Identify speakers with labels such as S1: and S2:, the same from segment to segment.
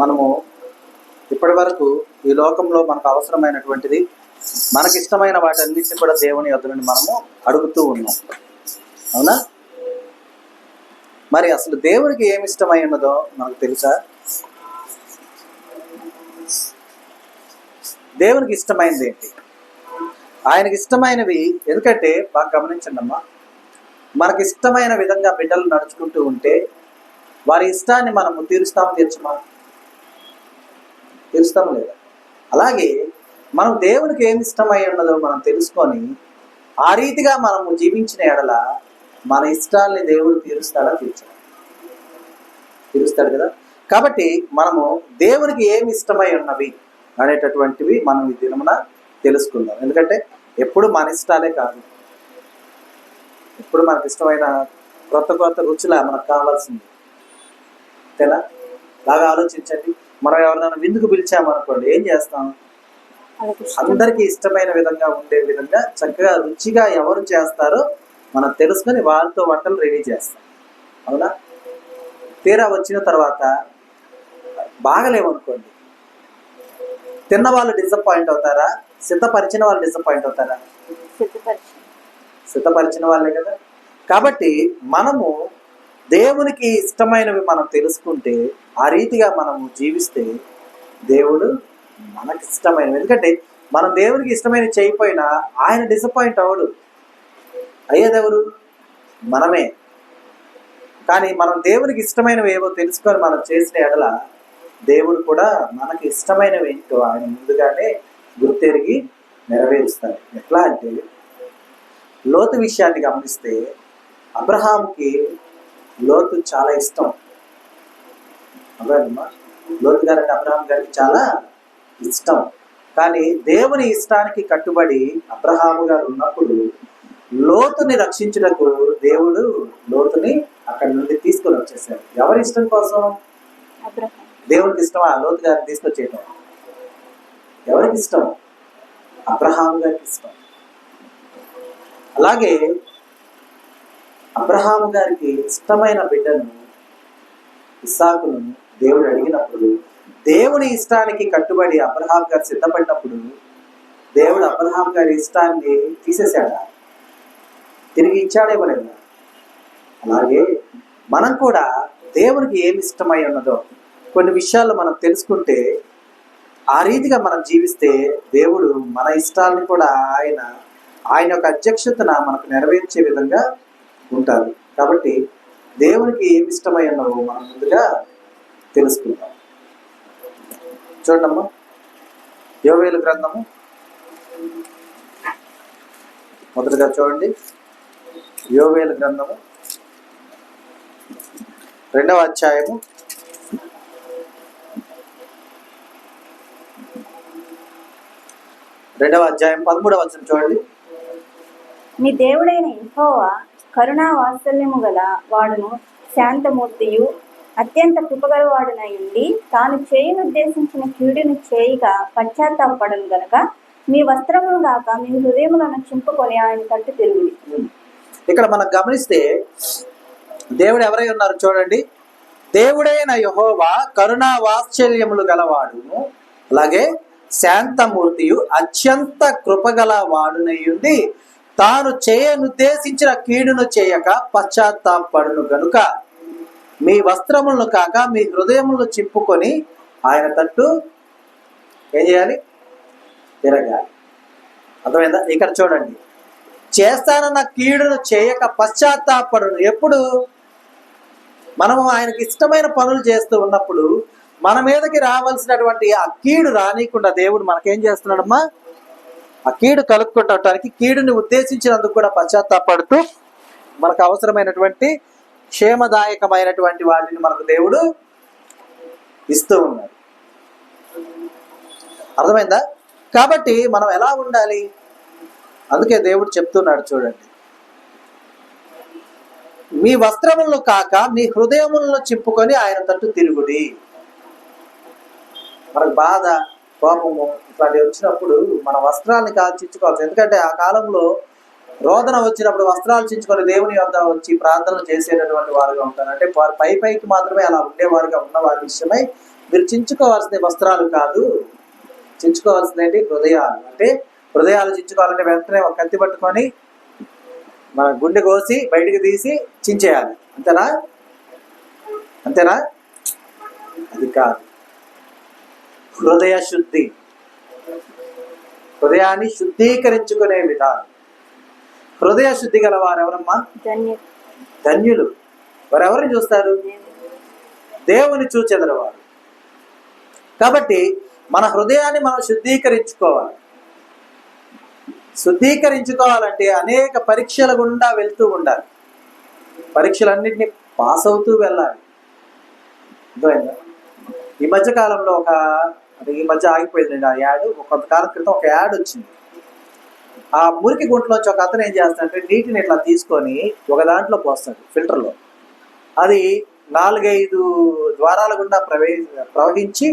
S1: మనము ఇప్పటి వరకు ఈ లోకంలో మనకు అవసరమైనటువంటిది, మనకి ఇష్టమైన వాటన్నిటిని కూడా దేవుని యొద్ద నుండి మనము అడుగుతూ ఉన్నాం. అవునా? మరి అసలు దేవునికి ఏమి ఇష్టమై ఉన్నదో మనకు తెలుసా? దేవునికి ఇష్టమైనది ఏంటి? ఆయనకి ఇష్టమైనవి, ఎందుకంటే బాగా గమనించండి అమ్మా, మనకి ఇష్టమైన విధంగా బిడ్డలు నడుచుకుంటూ ఉంటే వారి ఇష్టాన్ని మనము తీరుస్తాము లేదా? అలాగే మనం దేవునికి ఏమి ఇష్టమై ఉన్నదో మనం తెలుసుకొని ఆ రీతిగా మనము జీవించిన ఎడల మన ఇష్టాల్ని దేవుడు తీరుస్తాడు కదా. కాబట్టి మనము దేవునికి ఏమి ఇష్టమై ఉన్నవి అనేటటువంటివి మనం ఈ దినమున తెలుసుకుందాం. ఎందుకంటే ఎప్పుడు మన ఇష్టాలే కాదు, ఎప్పుడు మనకు ఇష్టమైన కొత్త రుచులా మనకు కావాల్సింది. అంతేనా? బాగా ఆలోచించండి. మనం ఎవరైనా విందుకు పిలిచామనుకోండి, ఏం చేస్తాం? అందరికీ ఇష్టమైన విధంగా ఉండే విధంగా చక్కగా రుచిగా ఎవరు చేస్తారో మనం తెలుసుకొని వాళ్ళతో వంటలు రెడీ చేస్తాం. అవునా? తీరా వచ్చిన తర్వాత బాగలేమనుకోండి, తిన్న వాళ్ళు డిసప్పాయింట్ అవుతారా? సిద్ధపరిచిన వాళ్ళు డిసప్పాయింట్ అవుతారా? సిద్ధపరిచిన వాళ్ళే కదా. కాబట్టి మనము దేవునికి ఇష్టమైనవి మనం తెలుసుకుంటే ఆ రీతిగా మనము జీవిస్తే దేవుడు మనకి ఇష్టమైనవి, ఎందుకంటే మనం దేవునికి ఇష్టమైనవి చేయకపోయినా ఆయన డిసప్పాయింట్ అవ్వడు. అయ్యేదెవరు? మనమే. కానీ మనం దేవునికి ఇష్టమైనవి ఏవో తెలుసుకొని మనం చేసిన ఎడల దేవుడు కూడా మనకి ఇష్టమైనవి ఏంటో ఆయన ముందుగానే గుర్తెరిగి నెరవేరుస్తాడు. ఎట్లా అంటే, లోతు విషయాన్ని గమనిస్తే అబ్రహాముకి లోతు చాలా ఇష్టం. అబ్రహమ్మా, లోతు గారికి అబ్రహాం గారికి చాలా ఇష్టం. కానీ దేవుని ఇష్టానికి కట్టుబడి అబ్రహాము గారు ఉన్నప్పుడు లోతుని రక్షించుటకు దేవుడు లోతుని అక్కడి నుండి తీసుకొని వచ్చేసాడు. ఎవరి ఇష్టం కోసం? దేవునికి ఇష్టమా లోతు గారిని తీసుకొచ్చేయటం? ఎవరికి ఇష్టం? అబ్రహాము గారికి ఇష్టం. అలాగే అబ్రహాము గారికి ఇష్టమైన బిడ్డను ఇస్సాకును దేవుడు అడిగినప్పుడు దేవుని ఇష్టానికి కట్టుబడి అబ్రహాం గారు సిద్ధపడినప్పుడు దేవుడు అబ్రహాం గారి ఇష్టాన్ని తీసేశాడా? తిరిగి ఇచ్చాడేమో లేదా? అలాగే మనం కూడా దేవునికి ఏమి ఇష్టమై ఉన్నదో కొన్ని విషయాల్లో మనం తెలుసుకుంటే ఆ రీతిగా మనం జీవిస్తే దేవుడు మన ఇష్టాలను కూడా ఆయన యొక్క అధ్యక్షతన మనకు నెరవేర్చే విధంగా ఉంటారు. కాబట్టి దేవునికి ఏమి ఇష్టమై ఉన్నవో మనం ముందుగా తెలుసుకుందాం. చూడమ్మా, యోవేలు గ్రంథము మొదటగా చూడండి. యోవేలు గ్రంథము 2వ అధ్యాయము 13వ వచనం చూడండి.
S2: మీ దేవుడైన యెహోవా కరుణా వాత్సల్యము గల వాడును, శాంతమూర్తియు అత్యంత కృపగల వాడునై ఉండి తాను చేయనుద్దేశించిన కీడును చేయక పశ్చాత్తాపడను గనక మీ వస్త్రమును గాక మీ హృదయములను చింపుకొని ఆయన తట్టు తిరుగుడి.
S1: ఇక్కడ మనం గమనిస్తే దేవుడు ఎవరై ఉన్నారు చూడండి. దేవుడైన యెహోవా కరుణా వాత్సల్యములు గలవాడును, అలాగే శాంతమూర్తియు అత్యంత కృపగల వాడునై ఉండి తాను చేయనుద్దేశించిన కీడును చేయక పశ్చాత్తాపడును గనుక మీ వస్త్రములను కాక మీ హృదయములను చింపుకొని ఆయన తట్టు ఏం చేయాలి? తిరగాలి. అర్థమైందా? ఇక్కడ చూడండి, చేస్తానన్న కీడును చేయక పశ్చాత్తాపడును. ఎప్పుడు? మనము ఆయనకి ఇష్టమైన పనులు చేస్తూ ఉన్నప్పుడు మన మీదకి రావాల్సినటువంటి ఆ కీడు రానికుండా దేవుడు మనకేం చేస్తున్నాడమ్మా? ఆ కీడు కలుపుకుంటానికి, కీడుని ఉద్దేశించినందుకు కూడా పశ్చాత్తాపడుతూ మనకు అవసరమైనటువంటి క్షేమదాయకమైనటువంటి వాటిని మనకు దేవుడు ఇస్తూ ఉన్నాడు. అర్థమైందా? కాబట్టి మనం ఎలా ఉండాలి? అందుకే దేవుడు చెప్తున్నాడు చూడండి, మీ వస్త్రములను కాక మీ హృదయములను చింపుకొని ఆయన తట్టు తిరుగుడి. మనకు బాధ, కోపము ఇట్లాంటివి వచ్చినప్పుడు మన వస్త్రాన్ని కాల్చించుకోవాలి. ఎందుకంటే ఆ కాలంలో రోదన వచ్చినప్పుడు వస్త్రాలు చించుకొని దేవుని వద్ద వచ్చి ప్రార్థనలు చేసేటటువంటి వారుగా ఉంటారు. అంటే వారు పైకి మాత్రమే అలా ఉండేవారుగా ఉన్న వారి విషయమై మీరు చించుకోవాల్సిన వస్త్రాలు కాదు, చించుకోవాల్సింది ఏంటి? హృదయాలు. అంటే హృదయాలు చించుకోవాలంటే వెంటనే ఒక కత్తి పట్టుకొని మన గుండె కోసి బయటికి తీసి చించేయాలి, అంతేనా? అంతేనా? అది కాదు. హృదయ శుద్ధి, హృదయాన్ని శుద్ధీకరించుకునే విధానం. హృదయ శుద్ధి గల వారు ఎవరమ్మా? ధన్యులు. వారు ఎవరిని చూస్తారు? దేవుని చూచెదరు వారు. కాబట్టి మన హృదయాన్ని మనం శుద్ధీకరించుకోవాలి. శుద్ధీకరించుకోవాలంటే అనేక పరీక్షల గుండా వెళ్తూ ఉండాలి. పరీక్షలన్నింటినీ పాస్ అవుతూ వెళ్ళాలి. అర్థమైందా? ఈ మధ్య కాలంలో ఈ మధ్య ఆగిపోయిందండి ఆ యాడ్. కొంతకాలం క్రితం ఒక యాడ్ వచ్చింది. ఆ మురికి గుంటలోంచి ఒక అతను ఏం చేస్తాడంటే నీటిని ఇట్లా తీసుకొని ఒక దాంట్లో పోస్తాడు, ఫిల్టర్లో. అది 4-5 ద్వారాల గుండా ప్రవహించి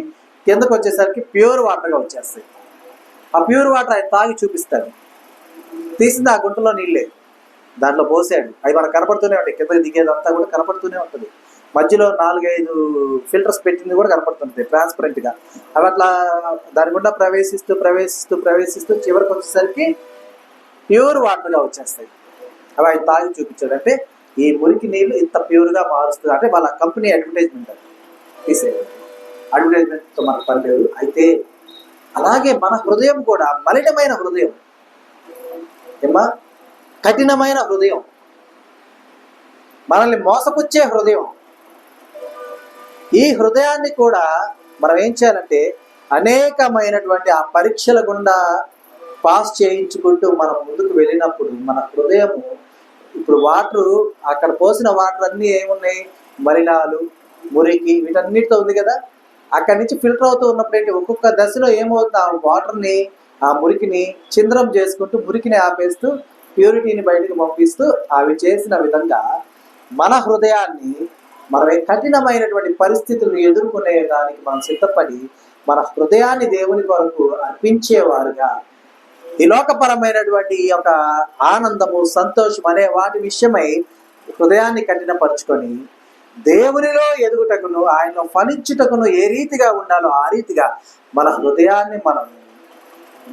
S1: కిందకు వచ్చేసరికి ప్యూర్ వాటర్గా వచ్చేస్తాయి. ఆ ప్యూర్ వాటర్ ఆయన తాగి చూపిస్తాడు. తీసింది ఆ గుంటలో నీళ్ళే, దాంట్లో పోసాడు. అవి మనకు కనపడుతూనే ఉంటాయి, కింద దిగేదంతా కూడా కనపడుతూనే ఉంటుంది. మధ్యలో 4-5 ఫిల్టర్స్ పెట్టింది కూడా కనపడుతుంది ట్రాన్స్పరెంట్గా. అవి అట్లా దాని గుండా ప్రవేశిస్తూ చివరికి వచ్చేసరికి ప్యూర్ వాటర్గా వచ్చేస్తాయి. అవి ఆయన తాగి చూపించాడు. అంటే ఈ మురికి నీళ్ళు ఇంత ప్యూర్గా మారుస్తుంది. అంటే వాళ్ళ కంపెనీ అడ్వర్టైజ్మెంట్ అది తీసేది. అడ్వర్టైజ్మెంట్తో మనకు పనిలేదు. అయితే అలాగే మన హృదయం కూడా మలినమైన హృదయం, ఏమా, కఠినమైన హృదయం, మనల్ని మోసపుచ్చే హృదయం. ఈ హృదయాన్ని కూడా మనం ఏం చేయాలంటే అనేకమైనటువంటి ఆ పరీక్షల గుండా పాస్ చేయించుకుంటూ మనం ముందుకు వెళ్ళినప్పుడు మన హృదయము, ఇప్పుడు వాటర్ అక్కడ పోసిన వాటర్ అన్నీ ఏమున్నాయి? మలినాలు, మురికి, వీటన్నిటితో ఉంది కదా. అక్కడి నుంచి ఫిల్టర్ అవుతూ ఉన్నప్పుడు ఏంటి, ఒక్కొక్క దశలో ఏమవుతుంది? ఆ వాటర్ని, ఆ మురికిని చింద్రం చేసుకుంటూ, మురికిని ఆపేస్తూ, ప్యూరిటీని బయటకు పంపిస్తూ, అవి చేసిన విధంగా మన హృదయాన్ని మనమే కఠినమైనటువంటి పరిస్థితులను ఎదుర్కొనే దానికి మనం సిద్ధపడి మన హృదయాన్ని దేవుని కొరకు అర్పించేవారుగా ఈ లోకపరమైనటువంటి ఈ యొక్క ఆనందము, సంతోషం అనే వాటి విషయమై హృదయాన్ని కఠినపరుచుకొని దేవునిలో ఎదుగుటకును, ఆయనలో ఫలించుటకును ఏ రీతిగా ఉండాలో ఆ రీతిగా మన హృదయాన్ని మనం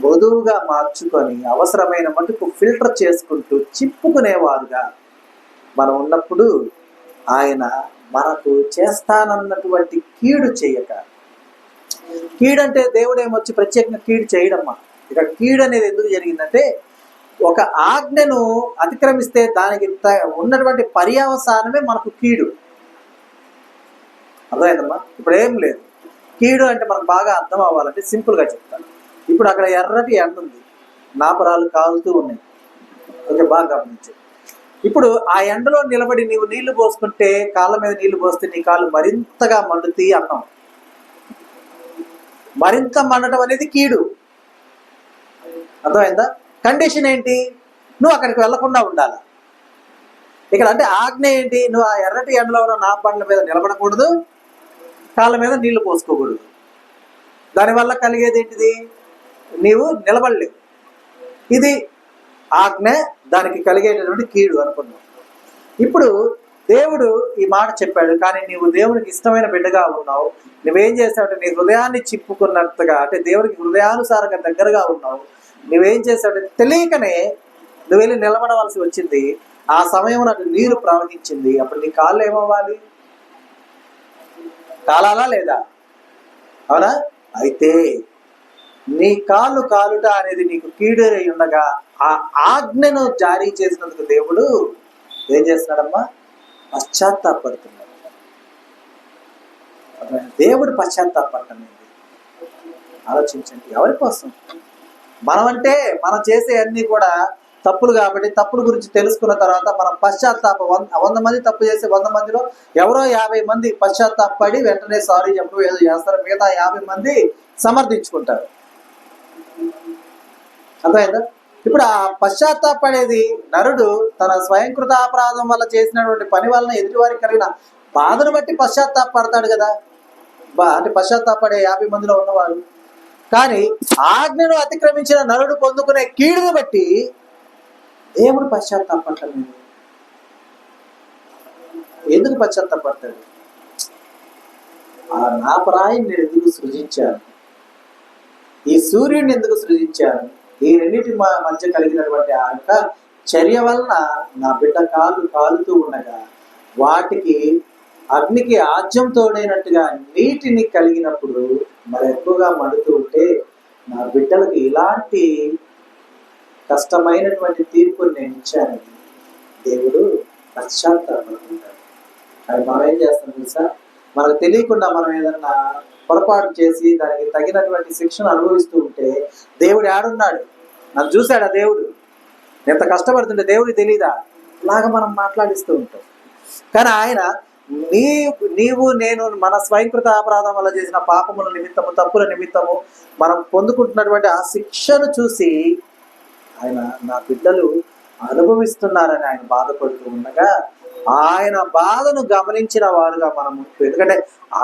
S1: మృదువుగా మార్చుకొని అవసరమైన మటుకు ఫిల్టర్ చేసుకుంటూ చిప్పుకునేవారుగా మనం ఉన్నప్పుడు ఆయన మనకు చేస్తానన్నటువంటి కీడు చేయక, కీడంటే దేవుడేమొచ్చి ప్రత్యేకంగా కీడు చేయడమ్మా. ఇక్కడ కీడు అనేది ఎందుకు జరిగిందంటే ఒక ఆజ్ఞను అతిక్రమిస్తే దానికి ఉన్నటువంటి పర్యవసానమే మనకు కీడు. అర్థమైందమ్మా? ఇప్పుడు ఏం లేదు. కీడు అంటే మనకు బాగా అర్థం అవ్వాలంటే సింపుల్గా చెప్తాను. ఇప్పుడు అక్కడ ఎర్రటి ఎండ ఉంది, నాపరాలు కాలుతూ ఉన్నాయి, కొంచెం బాగా గమనించు. ఇప్పుడు ఆ ఎండలో నిలబడి నీవు నీళ్లు పోసుకుంటే, కాళ్ళ మీద నీళ్లు పోస్తే నీ కాళ్ళు మరింతగా మండుతీ అన్నాం. మరింత మండటం అనేది కీడు. అర్థమైందా? కండిషన్ ఏంటి? నువ్వు అక్కడికి వెళ్లకుండా ఉండాలి. ఇక్కడ అంటే ఆజ్ఞ ఏంటి? నువ్వు ఆ ఎర్రటి ఎండలో ఉన్న నా బండ్ల మీద నిలబడకూడదు, కాళ్ళ మీద నీళ్లు పోసుకోకూడదు. దానివల్ల కలిగేది ఏంటిది? నీవు నిలబడలేవు. ఇది ఆజ్ఞ, దానికి కలిగేటటువంటి కీడు అనుకున్నాం. ఇప్పుడు దేవుడు ఈ మాట చెప్పాడు, కానీ నీవు దేవునికి ఇష్టమైన బిడ్డగా ఉన్నావు. నువ్వేం చేసావంటే నీ హృదయాన్ని చిప్పుకున్నట్టుగా, అంటే దేవునికి హృదయానుసారంగా దగ్గరగా ఉన్నావు. నువ్వేం చేసావంటే తెలియకనే నువ్వు వెళ్ళి నిలబడవలసి వచ్చింది. ఆ సమయం నాకు నీరు ప్రవహించింది. అప్పుడు నీ కాళ్ళు ఏమవ్వాలి? కాలాలా లేదా? అవునా? అయితే నీ కాళ్ళు కాలుట అనేది నీకు కీడై ఉండగా ఆ ఆజ్ఞను జారీ చేసినందుకు దేవుడు ఏం చేస్తున్నాడమ్మా? పశ్చాత్తాపడుతున్నాడు. దేవుడు పశ్చాత్తాపడటం ఏంటి? ఆలోచించండి. ఎవరి కోసం? మనమంటే మనం చేసే అన్ని కూడా తప్పులు కాబట్టి తప్పుల గురించి తెలుసుకున్న తర్వాత మనం పశ్చాత్తాపం 100 మంది తప్పు చేసే 100 మందిలో ఎవరో 50 మంది పశ్చాత్తాపడి వెంటనే సారీ చెప్పడం ఏదో చేస్తారు. మిగతా 50 మంది సమర్థించుకుంటారు. అర్థమైందా? ఇప్పుడు ఆ పశ్చాత్తాపడేది నరుడు తన స్వయంకృత అపరాధం వల్ల చేసినటువంటి పని వలన ఎదుటివారికి కలిగిన బాధను బట్టి పశ్చాత్తాపడతాడు కదా. అంటే పశ్చాత్తాపడే 50 మందిలో ఉన్నవారు. కానీ ఆజ్ఞను అతిక్రమించిన నరుడు పొందుకునే కీడును బట్టి దేవుడు పశ్చాత్తాపడలేదు. ఎందుకు పశ్చాత్తాపడతాడు? ఆ నాపరాయిని నేను ఎందుకు సృజించాను, ఈ సూర్యుడిని ఎందుకు సృజించాను, ఈ రెండింటి మధ్య కలిగినటువంటి ఆ యొక్క చర్య వలన నా బిడ్డ కాలుతూ ఉండగా వాటికి అగ్నికి ఆజ్యం తోడైనట్టుగా నీటిని కలిగినప్పుడు మరి ఎక్కువగా మండుతూ ఉంటే నా బిడ్డలకు ఇలాంటి కష్టమైనటువంటి తీర్పుని నేను ఇచ్చానని దేవుడు పశ్చాత్తాపడుతుంటాడు. అది మనం ఏం చేస్తాం తెలుసా? మనకు తెలియకుండా మనం ఏదన్నా పొరపాటు చేసి దానికి తగినటువంటి శిక్షను అనుభవిస్తూ ఉంటే దేవుడు ఆడున్నాడు, నన్ను చూశాడా దేవుడు, ఎంత కష్టపడుతుంటే దేవుడికి తెలీదా లాగా మనం మాట్లాడిస్తూ ఉంటాం. కానీ ఆయన నీవు నేను మన స్వయంకృత అపరాధం వల్ల చేసిన పాపముల నిమిత్తము, తప్పుల నిమిత్తము మనం పొందుకుంటున్నటువంటి ఆ శిక్షను చూసి ఆయన నా బిడ్డలు అనుభవిస్తున్నారని ఆయన బాధపడుతూ ఉండగా ఆయన బాధను గమనించిన వారుగా మనం, ఎందుకంటే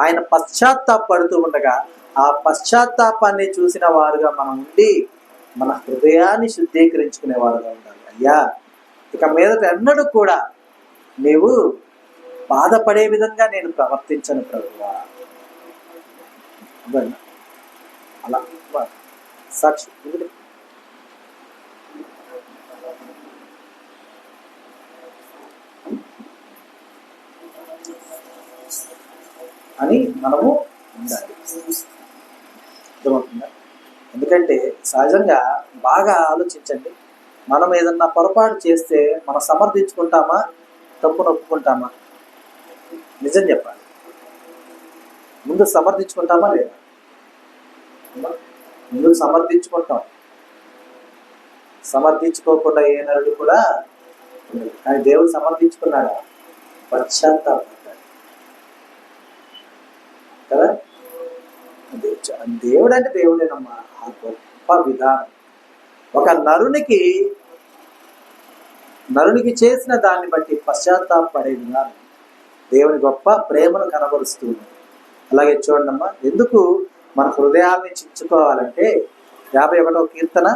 S1: ఆయన పశ్చాత్తాపడుతూ ఉండగా ఆ పశ్చాత్తాపాన్ని చూసిన వారుగా మనం ఉండి మన హృదయాన్ని శుద్ధీకరించుకునే వారుగా ఉండాలి. అయ్యా, ఇక మీదట ఎన్నడూ కూడా నీవు బాధపడే విధంగా నేను ప్రవర్తించను ప్రభువా. అలా సాక్షి అని మనము ఉండాలి. అర్థమవుతుందా? ఎందుకంటే సహజంగా బాగా ఆలోచించండి, మనం ఏదన్నా పొరపాటు చేస్తే మనం సమర్థించుకుంటామా, తప్పును ఒప్పుకుంటామా? నిజం చెప్పాలి. ముందు సమర్థించుకుంటామా లేదా? ముందు సమర్థించుకుంటాం, సమర్థించుకోకుండా ఏ నరుడు కూడా. కానీ దేవుడు సమర్థించుకున్నాడా? పశ్చాత్తాపడ్డాడు కదా. దేవుడు అంటే దేవుడేనమ్మా. ఆ గొప్ప విధానం ఒక నరునికి చేసిన దాన్ని బట్టి పశ్చాత్తాపడే విధానం దేవుని గొప్ప ప్రేమను కనబరుస్తుంది. అలాగే చూడండమ్మా, ఎందుకు మన హృదయాన్ని చించుకోవాలంటే 51వ కీర్తన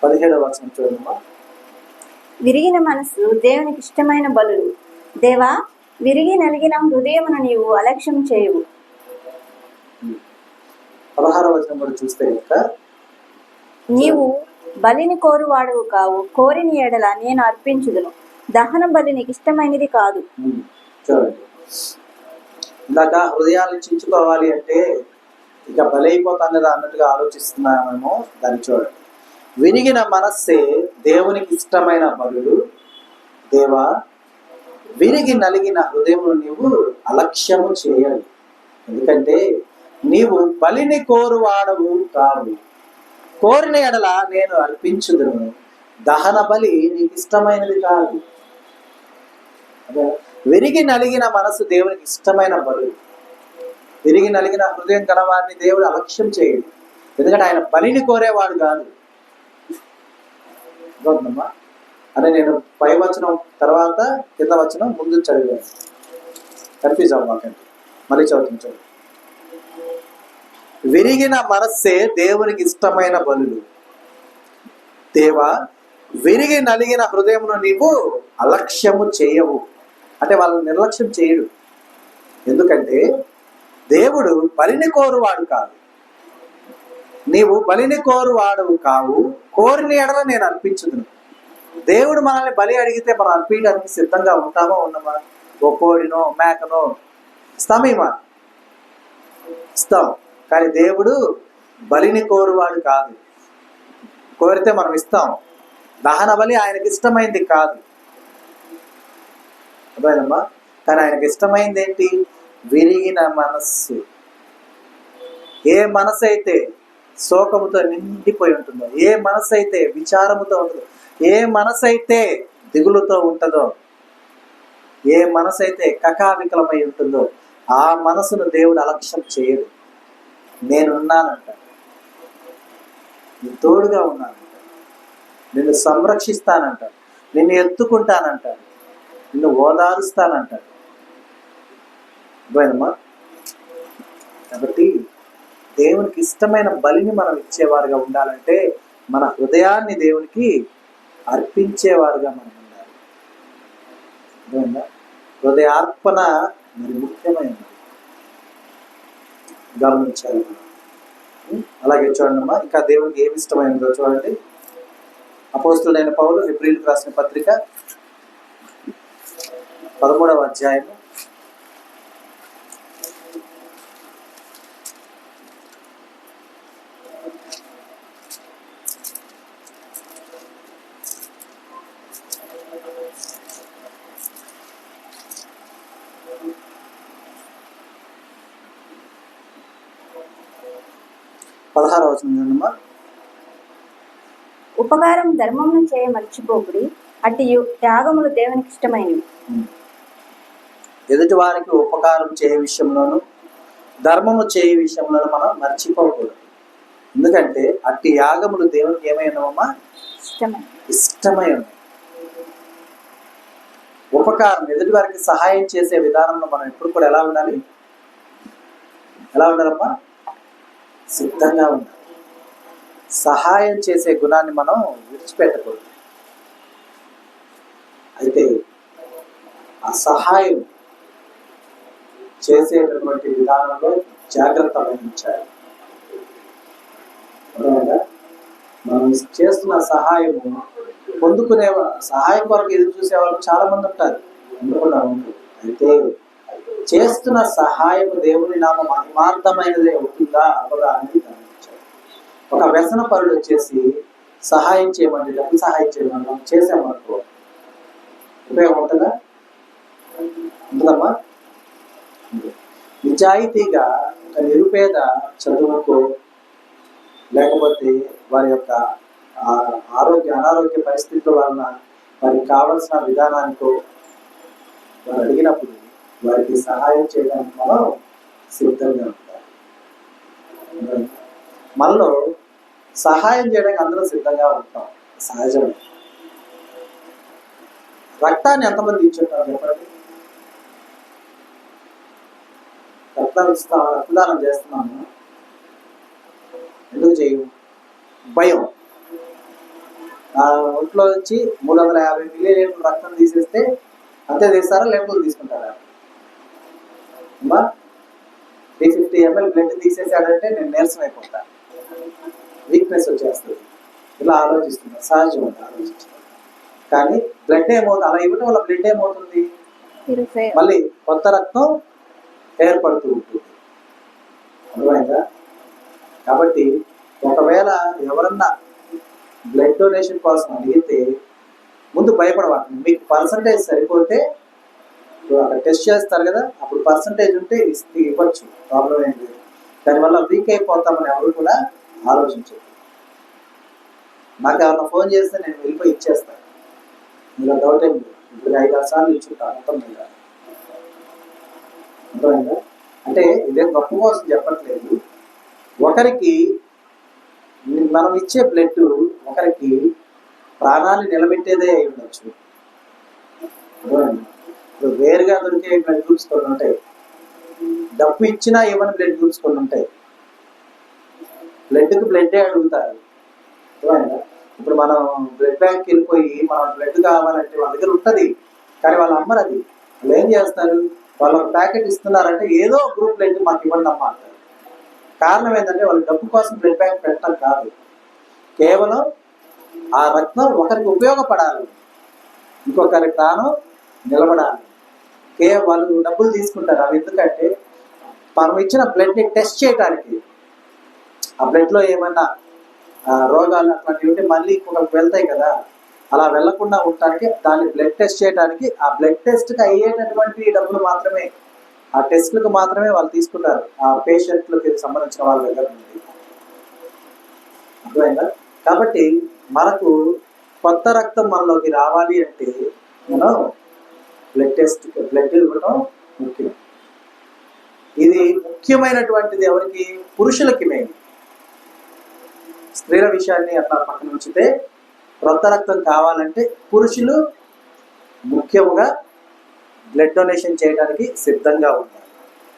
S1: 17వ వచనం చూడమ్మా.
S2: విరిగిన మనసు దేవునికి ఇష్టమైన బలులు. దేవా, విరిగి నలిగిన హృదయమును నీవు అలక్ష్యం చేయవు.
S1: 16వ వచనం కూడా చూస్తే కనుక,
S2: నీవు బలిని కోరువాడవు కావు, కోరిని ఎడల నేను అర్పించుదును. దహన బలి నీకు ఇష్టమైనది కాదు.
S1: చూడండి, ఇందాక హృదయాన్ని చించుకోవాలి అంటే ఇక బలైపోతాం కదా అన్నట్టుగా ఆలోచిస్తున్నామేమో. దాన్ని చూడండి, విరిగిన మనస్సే దేవునికి ఇష్టమైన బలులు. దేవా, విరిగి నలిగిన హృదయమును నీవు అలక్ష్యము చేయాలి. ఎందుకంటే నీవు బలిని కోరువాడవు కావు, కోరిన ఎడల నేను అర్పించుదును. దహన బలి నీకు ఇష్టమైనది కాదు. విరిగి నలిగిన మనసు దేవునికి ఇష్టమైన బలు. విరిగి నలిగిన హృదయం గలవారిని దేవుడు అలక్ష్యం చేయడు. ఎందుకంటే ఆయన బలిని కోరేవాడు కాదు. అమ్మా అంటే నేను పై వచనం తర్వాత కింద వచనం ముందు చదివాను, కన్ఫ్యూజ్ అవ్వకండి. మళ్ళీ చదువుతుంది. విరిగిన మనస్సే దేవునికి ఇష్టమైన బలులు. దేవా, విరిగి నలిగిన హృదయమును నీవు అలక్ష్యము చేయవు. అంటే వాళ్ళని నిర్లక్ష్యం చేయడు. ఎందుకంటే దేవుడు బలిని కోరువాడు కాదు, నీవు బలిని కోరువాడవు కావు, కోరిన ఎడల నేను అర్పించుదును. దేవుడు మనల్ని బలి అడిగితే మనం అర్పించడానికి సిద్ధంగా ఉంటామో ఉండమా? ఓ కోడినో మేకనో ఇస్తామేమా? ఇస్తాం. కానీ దేవుడు బలిని కోరువాడు కాదు. కోరితే మనం ఇస్తాం. దహన బలి ఆయనకి ఇష్టమైంది కాదు. అర్థమైందమ్మా? కానీ ఆయనకి ఇష్టమైంది ఏంటి? విరిగిన మనస్సు. ఏ మనసు అయితే శోకముతో నిండిపోయి ఉంటుందో, ఏ మనసు అయితే విచారముతో ఉంటుందో, ఏ మనసు అయితే దిగులుతో ఉంటుందో, ఏ మనసు అయితే కకావికలమై ఉంటుందో ఆ మనసును దేవుడు అలక్ష్యం చేయడు. నేనున్నానంటాడు, నీ తోడుగా ఉన్నానంటాడు, నిన్ను సంరక్షిస్తానంటాడు, నిన్ను ఎత్తుకుంటానంటాడు, నిన్ను ఓదారుస్తానంటాడు. అర్థమైందమ్మా? కాబట్టి దేవునికి ఇష్టమైన బలిని మనం ఇచ్చేవారుగా ఉండాలంటే మన హృదయాన్ని దేవునికి అర్పించేవారుగా మనం ఉండాలి. అర్థమైందా? హృదయార్పణ మరి ముఖ్యమైనది, గమనించాలి. అలాగే చూడండమ్మా, ఇంకా దేవునికి ఏమి ఇష్టమైనదో చూడండి. అపోస్తుడైన పౌలు హెబ్రీయులకు రాసిన పత్రిక 13వ అధ్యాయము 16వ వచనం చూడమ్మా.
S2: ఉపకారం ధర్మమును చేయ మర్చిపోకుడి, అట్టి త్యాగములు దేవునికి ఇష్టమైనవి.
S1: ఎదుటి వారికి ఉపకారం చేయ విషయంలోను ధర్మము చేయ విషయంలోను మనం మర్చిపోకూడదు. ఎందుకంటే అట్టి యాగములు దేవునికి ఏమైనావమ్మా? ఇష్టమై ఉన్నాయి. ఉపకారం, ఎదుటి వారికి సహాయం చేసే విధానంలో మనం ఎప్పుడు కూడా ఎలా ఉండాలి? ఎలా ఉండాలమ్మా? సిద్ధంగా ఉండాలి. సహాయం చేసే గుణాన్ని మనం విడిచిపెట్టకూడదు. అయితే ఆ సహాయం చేసేటటువంటి విధానంలో జాగ్రత్త వహించాలి. మనం చేస్తున్న సహాయము పొందుకునే సహాయం కొరకు ఎదురు చూసే వాళ్ళు చాలా మంది ఉంటారు, అనుకున్నాము. అయితే చేస్తున్న సహాయం దేవుని నామ మహిమార్థమైనదే అవుతుందా అవ్వదా అనేది గమనించాలి. ఒక వ్యసన పరుడు వచ్చేసి సహాయం చేయమంటే, డబ్బు సహాయం చేయమని మనం చేసామనుకో ఉపయోగం ఉంటుందా? ఉంటుందమ్మా? నిజాయితీగా ఒక నిరుపేద చదువుకో, లేకపోతే వారి యొక్క అనారోగ్య పరిస్థితుల వలన వారికి కావలసిన విధానానికో వారు అడిగినప్పుడు వారికి సహాయం చేయడానికి మనం సిద్ధంగా ఉంటాం. మనలో సహాయం చేయడానికి అందరూ సిద్ధంగా ఉంటాం, సహజమే. రక్తాన్ని ఎంతమంది ఇచ్చుంటారు చెప్పండి? రక్తదానం చేస్తున్నాము, ఎందుకు చేయము? భయం. ఒంట్లో వచ్చి 350 మిల్లీలీటర్ల రక్తం తీసేస్తే అంతే తీస్తారా, లేకపోతే తీసుకుంటారా? 350 ml బ్లడ్ తీసేసాడంటే నేను నీరసం అయిపోతాను, వీక్నెస్ వచ్చేస్తుంది. ఇలా ఆలోచిస్తున్నాను, సహజం అంటే ఆలోచిస్తున్నాను. కానీ బ్లడ్ ఏమవుతుంది? అలా ఇవ్వటం వల్ల బ్లడ్ ఏమవుతుంది? మళ్ళీ కొత్త రక్తం ఏర్పడుతూ ఉంటుంది. అర్థమైందా? కాబట్టి ఒకవేళ ఎవరన్నా బ్లడ్ డొనేషన్ కోసం అడిగితే ముందు భయపడవాలి. మీకు పర్సంటేజ్ సరిపోతే అక్కడ టెస్ట్ చేస్తారు కదా, అప్పుడు పర్సంటేజ్ ఉంటే ఇవ్వచ్చు, ప్రాబ్లం ఏం లేదు. దానివల్ల వీక్ అయిపోతామని ఎవరు కూడా ఆలోచించరు. నాకు ఎవరైనా ఫోన్ చేస్తే నేను వెళ్ళిపోయి ఇచ్చేస్తాను, ఇలా డౌట్ ఏం లేదు. ఇప్పుడు 5-6 సార్లు ఇచ్చుంటాను మొత్తం మీద. అర్థమైందా? అంటే ఇదే గొప్ప కోసం చెప్పట్లేదు. ఒకరికి మనం ఇచ్చే బ్లడ్ ఒకరికి ప్రాణాన్ని నిలబెట్టేదే అయి ఉండొచ్చు. ఇప్పుడు వేరుగా దొరికే బ్లడ్ గ్రూప్స్ కొన్ని ఉంటాయి, డబ్బు ఇచ్చినా ఏమైనా బ్లడ్ గ్రూప్స్ కొన్ని ఉంటాయి. బ్లడ్కి బ్లడ్డే అడుగుతారు. ఇప్పుడు మనం బ్లడ్ బ్యాంక్కి వెళ్ళిపోయి మనం బ్లడ్ కావాలంటే వాళ్ళ దగ్గర ఉంటుంది, కానీ వాళ్ళు అమ్మరు. అది వాళ్ళు ఏం చేస్తారు? వాళ్ళు ఒక ప్యాకెట్ ఇస్తున్నారంటే ఏదో గ్రూప్ బ్లడ్ మాకు ఇవ్వండి అమ్మ అంటారు. కారణం ఏంటంటే వాళ్ళు డబ్బు కోసం బ్లడ్ బ్యాంక్ పెట్టడం కాదు, కేవలం ఆ రక్తం ఒకరికి ఉపయోగపడాలి, ఇంకొకరి ప్రాణం నిలబడాలి. వాళ్ళు డబ్బులు తీసుకుంటారు. అవి ఎందుకంటే మనం ఇచ్చిన బ్లడ్ని టెస్ట్ చేయడానికి, ఆ బ్లడ్లో ఏమన్నా రోగాలు అట్లాంటివి ఉంటే మళ్ళీ ఇంకొకరికి వెళ్తాయి కదా, అలా వెళ్లకుండా ఉండటానికి దాన్ని బ్లడ్ టెస్ట్ చేయడానికి, ఆ బ్లడ్ టెస్ట్కి అయ్యేటటువంటి డబ్బులు మాత్రమే, ఆ టెస్ట్లకు మాత్రమే వాళ్ళు తీసుకుంటారు, ఆ పేషెంట్లకు సంబంధించిన వాళ్ళ దగ్గర నుండి. అర్థమైందా? కాబట్టి మనకు కొత్త రక్తం మనలోకి రావాలి అంటే మనం బ్లడ్ ఇవ్వడం ముఖ్యం. ఇది ముఖ్యమైనటువంటిది ఎవరికి? పురుషులకి మెయిన్. స్త్రీల విషయాన్ని అట్లా పక్కన ఉంచితే కొత్త రక్తం కావాలంటే పురుషులు ముఖ్యముగా బ్లడ్ డొనేషన్ చేయడానికి సిద్ధంగా ఉంటారు.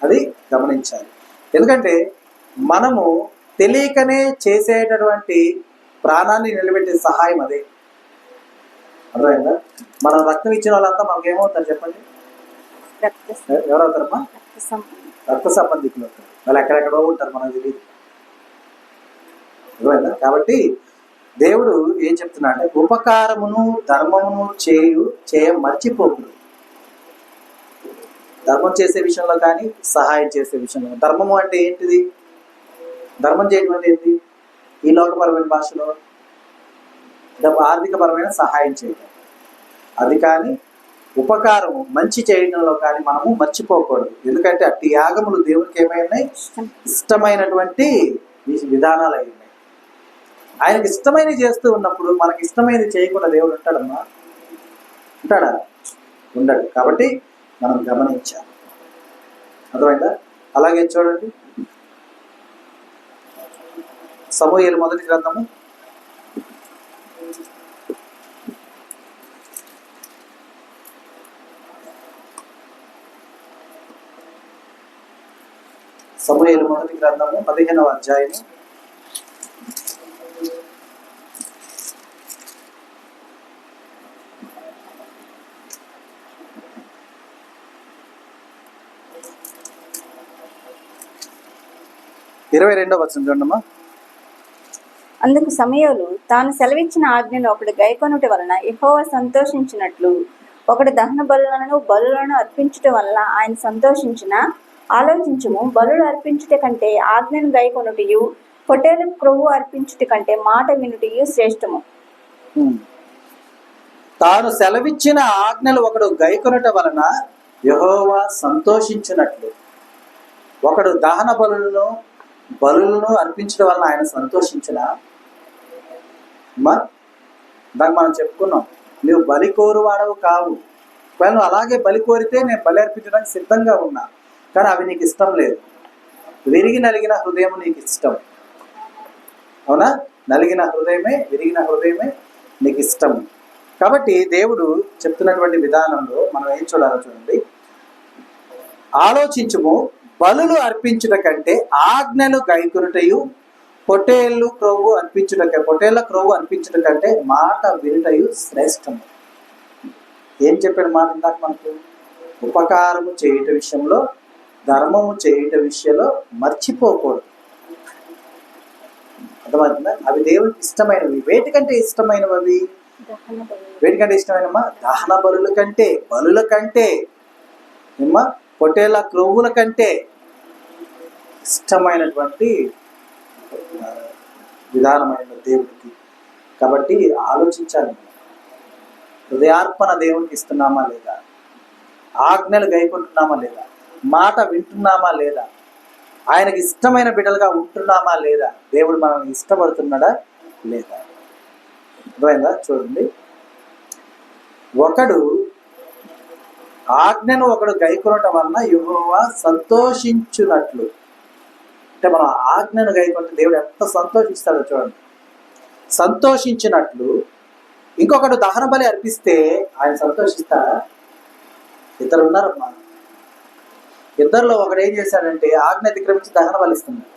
S1: అది గమనించాలి. ఎందుకంటే మనము తెలియకనే చేసేటటువంటి ప్రాణాన్ని నిలబెట్టే సహాయం అదే. అర్థమైందా? మనం రక్తం ఇచ్చిన వాళ్ళంతా మనకు ఏమవుతారు చెప్పండి? ఎవరవుతారమ్మా? రక్త సంబంధికులు అవుతారు. వాళ్ళు ఎక్కడెక్కడో ఉంటారు, మనకు తెలియదు. అర్థమైందా? కాబట్టి దేవుడు ఏం చెప్తున్నాడు? ఉపకారమును ధర్మమును చేయ మర్చిపోకుడు. ధర్మం చేసే విషయంలో కానీ, సహాయం చేసే విషయంలో. ధర్మము అంటే ఏంటిది? ధర్మం చేయడం అంటే ఏంటి? ఈ లోకపరమైన భాషలో ఆర్థికపరమైన సహాయం చేయడం, అది కానీ ఉపకారము మంచి చేయడంలో కానీ మనము మర్చిపోకూడదు. ఎందుకంటే అట్టి యాగములు దేవునికి ఏమైనాయి? ఇష్టమైనటువంటి విధానాలు అయి ఉన్నాయి. ఆయనకి ఇష్టమైనవి చేస్తూ ఉన్నప్పుడు మనకి ఇష్టమైనది చేయకుండా దేవుడు ఉంటాడమ్మా? ఉంటాడా? ఉండడు. కాబట్టి మనం గమనించాలి. అర్థమైందా? అలాగే చూడండి, సమూయేలు మొదటి గ్రంథము 15వ అధ్యాయము 22వ వచనం చూడమ్మా.
S2: అందుకు సమూయేలు తాను సెలవిచ్చిన ఆజ్ఞను ఒకడు గైకొనుట వలన యెహోవా సంతోషించినట్లు ఒకడు దహన బలులను అర్పించుట వలన ఆయన సంతోషించిన. ఆలోచించుము, బలులు అర్పించుట కంటే ఆజ్ఞను గైకొనుటయు పొట్టేలు క్రొవ్వు అర్పించుట కంటే మాట వినుటయు శ్రేష్టము.
S1: తాను సెలవిచ్చిన ఆజ్ఞలు ఒకడు గైకొనుట వలన యెహోవా సంతోషించినట్లు ఒకడు దహన బలులను అర్పించడం వలన ఆయన సంతోషించిన. దానికి మనం చెప్పుకున్నాం, నువ్వు బలి కోరువాడవు కావు. ఒకవేళ నువ్వు అలాగే బలి కోరితే నేను బలి అర్పించడానికి సిద్ధంగా ఉన్నా, కానీ అవి నీకు ఇష్టం లేదు. విరిగి నలిగిన హృదయం నీకు ఇష్టం, అవునా? విరిగిన హృదయమే నీకు ఇష్టం. కాబట్టి దేవుడు చెప్తున్నటువంటి విధానంలో మనం ఏం చూడాలో చూడండి. ఆలోచించుము, బలులు అర్పించుట కంటే ఆజ్ఞలు గైకొనుటయు పొట్టేళ్ల క్రొవ్వు అర్పించుట కంటే మాట వినుటయు శ్రేష్టము. ఏం చెప్పాడు మాట ఇందాక మనకు? ఉపకారము చేయుట విషయంలో, ధర్మము చేయుట విషయంలో మర్చిపోకూడదు. అర్థమవుతుందా? అవి దేవునికి ఇష్టమైనవి. వేటికంటే ఇష్టమైనవి? వేటికంటే ఇష్టమైనమ్మా? దహన బలుల కంటే ఏమ్మా, పొట్టేళ్ల క్రొవ్వుల కంటే ఇష్టమైనటువంటి విధానమైన దేవుడికి. కాబట్టి ఆలోచించాలి, హృదయార్పణ దేవునికి ఇస్తున్నామా లేదా? ఆజ్ఞలు గైకొంటున్నామా లేదా? మాట వింటున్నామా లేదా? ఆయనకి ఇష్టమైన బిడ్డలుగా ఉంటున్నామా లేదా? దేవుడు మనల్ని ఇష్టపడుతున్నాడా లేదా? అర్థమైందా? చూడండి, ఆజ్ఞను ఒకడు గైకొనటం వలన యెహోవా సంతోషించునట్లు. అంటే మనం ఆజ్ఞను గైకొంటే దేవుడు ఎంత సంతోషిస్తాడో చూడండి. సంతోషించినట్లు ఇంకొకడు దహన బలి అర్పిస్తే ఆయన సంతోషిస్తాడా? ఇద్దరు ఉన్నారమ్మా. ఇద్దరిలో ఒకడు ఏం చేశాడంటే ఆజ్ఞ అతిక్రమించి దహన బలి ఇస్తున్నాడు.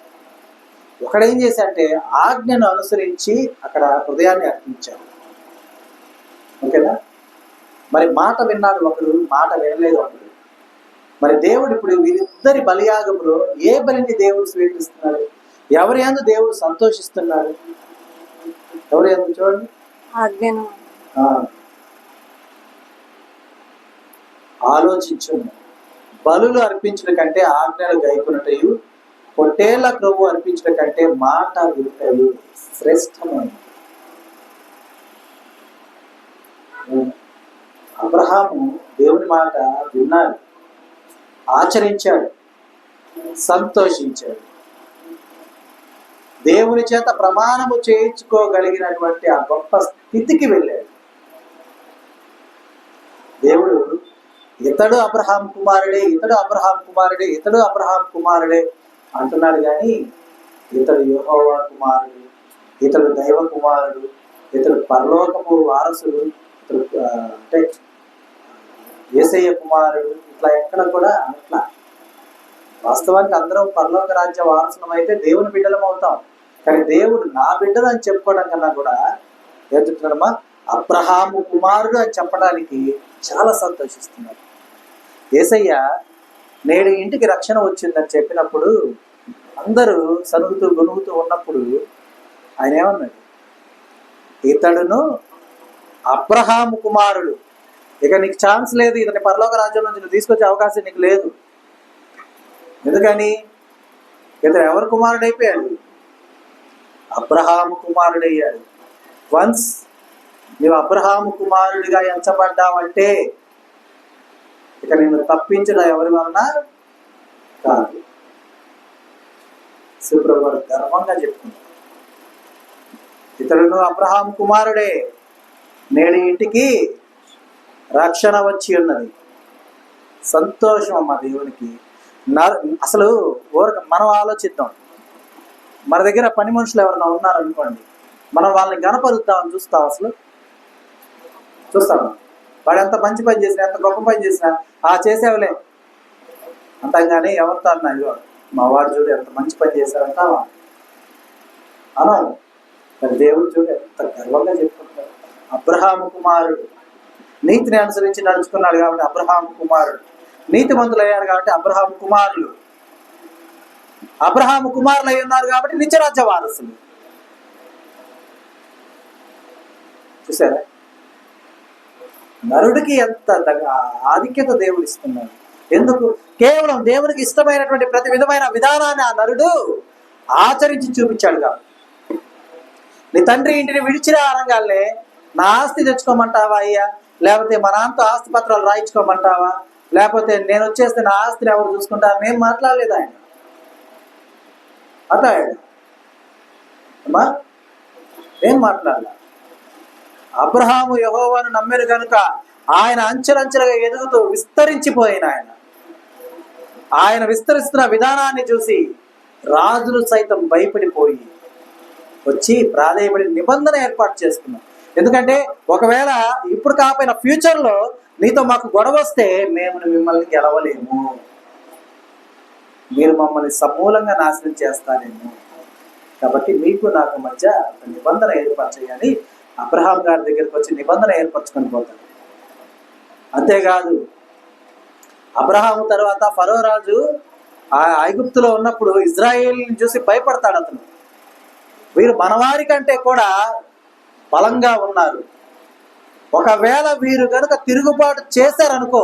S1: ఒకడేం చేశాడంటే ఆజ్ఞను అనుసరించి అక్కడ హృదయాన్ని అర్పించాడు. ఓకేనా? మరి మాట విన్నాడు ఒకడు, మాట వినలేదు ఒకడు. మరి దేవుడు ఇప్పుడు వీరిద్దరి బలియాగములో ఏ బలిని దేవుడు స్వీకరిస్తున్నాడు? ఎవరి యందు దేవుడు సంతోషిస్తున్నాడు? ఎవరి యందు? చూడండి, ఆలోచించు. బలులు అర్పించడం కంటే ఆజ్ఞలు గైకొనుటయు పొట్టేళ్ల క్రొవ్వు అర్పించడం కంటే మాట వినుటయు శ్రేష్టమైనది. అబ్రహాము దేవుని మాట విన్నాడు, ఆచరించాడు, సంతోషించాడు. దేవుని చేత ప్రమాణము చేయించుకోగలిగినటువంటి ఆ గొప్ప స్థితికి వెళ్ళాడు. దేవుడు ఇతడు అబ్రహాం కుమారుడే అంటున్నాడు, కానీ ఇతడు యెహోవా కుమారుడు, ఇతడు దైవ కుమారుడు, ఇతడు పరలోకపు వారసుడు, ఇతడు అంటే యేసయ్య కుమారుడు, ఇట్లా ఎక్కడ కూడా అట్లా వాస్తవానికి అందరం పరలోక రాజ్య వారసులం అయితే దేవుని బిడ్డలం అవుతాం. కానీ దేవుడు నా బిడ్డలు అని చెప్పుకోవడం కన్నా కూడా ఏం చెప్తున్నాడమ్మా, అబ్రహాము కుమారుడు అని చెప్పడానికి చాలా సంతోషిస్తున్నాడు. యేసయ్య నేడు ఇంటికి రక్షణ వచ్చిందని చెప్పినప్పుడు అందరూ సరుగుతూ గొనుగుతూ ఉన్నప్పుడు ఆయన ఏమన్నాడు, ఇతడును అబ్రహాము కుమారుడు, ఇక నీకు ఛాన్స్ లేదు, ఇతని పరలోక రాజ్యం నుంచి నువ్వు తీసుకొచ్చే అవకాశం నీకు లేదు. ఎందుకని? ఇతను ఎవరు కుమారుడు అయిపోయాడు? అబ్రహాము కుమారుడయ్యాడు. వన్స్ నువ్వు అబ్రహాము కుమారుడిగా ఎంచబడ్డావంటే ఇక నిన్ను తప్పించడం ఎవరి వలన కాదు. సుబ్రహ్మణ్య గర్వంగా చెప్తుంది, ఇతడును అబ్రహాము కుమారుడే, నేడు ఇంటికి రక్షణ వచ్చి ఉన్నది. సంతోషం అమ్మ దేవునికి. అసలు మనం ఆలోచిద్దాం, మన దగ్గర పని మనుషులు ఎవరైనా ఉన్నారనుకోండి, మనం వాళ్ళని గణపరుద్దామని చూస్తాం. అసలు చూస్తాము, వాడు ఎంత మంచి పని చేసినా ఎంత గొప్ప పని చేసినా చేసేవలే అంటాం. కానీ ఎవరితో అన్నా ఇగో మా వాడు చూడు ఎంత మంచి పని చేశారంటావా అనా? మరి దేవుడు చూడు ఎంత గర్వంగా చెప్పుకుంటాడు, అబ్రహాము కుమారుడు, నీతిని అనుసరించి నడుచుకున్నాడు కాబట్టి అబ్రహాము కుమారుడు, నీతిమంతులు అయ్యారు కాబట్టి అబ్రహాము కుమారులు, అబ్రహాము కుమారులు అయి ఉన్నారు కాబట్టి నిత్యరాజ్య వారసులు. చూసారా నరుడికి ఎంత ఆధిక్యత దేవుడు ఇస్తున్నాడు. ఎందుకు? కేవలం దేవునికి ఇష్టమైనటువంటి ప్రతి విధమైన విధానాన్ని ఆ నరుడు ఆచరించి చూపించాడు కాబట్టి. నీ తండ్రి ఇంటిని విడిచిన ఆరంగాల్నే నా ఆస్తి తెచ్చుకోమంటావా అయ్యా, లేకపోతే మా నాన్నతో ఆస్తి పత్రాలు రాయించుకోమంటావా, లేకపోతే నేను వచ్చేస్తే నా ఆస్తిని ఎవరు చూసుకుంటారు? నేను మాట్లాడలేదు ఆయన మాట్లాడాడు అమ్మా, ఏం మాట్లాడాల? అబ్రహాము యెహోవాను నమ్మెను గనుక ఆయన అంచెలంచెలుగా ఎదుగుతూ విస్తరించిపోయిన ఆయన విస్తరిస్తున్న విధానాన్ని చూసి రాజులు సైతం భయపడిపోయి వచ్చి ప్రాధేయపడి నిబంధన ఏర్పాటు చేసుకున్నాం. ఎందుకంటే ఒకవేళ ఇప్పుడు కాకపోయినా ఫ్యూచర్లో నీతో మాకు గొడవ వస్తే మేము మిమ్మల్ని గెలవలేము, మీరు మమ్మల్ని సమూలంగా నాశనం చేస్తారేమో, కాబట్టి మీకు నాకు మధ్య నిబంధన ఏర్పరచేయాలి. అబ్రహాం గారి దగ్గరికి వచ్చి నిబంధన ఏర్పరచుకొని పోతాడు. అంతేకాదు అబ్రహాము తర్వాత ఫరో రాజు ఆ ఐగుప్తులో ఉన్నప్పుడు ఇజ్రాయేలుని చూసి భయపడతాడు. అతను వీరు మనవారి కంటే కూడా బలంగా ఉన్నారు, ఒకవేళ వీరు కనుక తిరుగుబాటు చేశారనుకో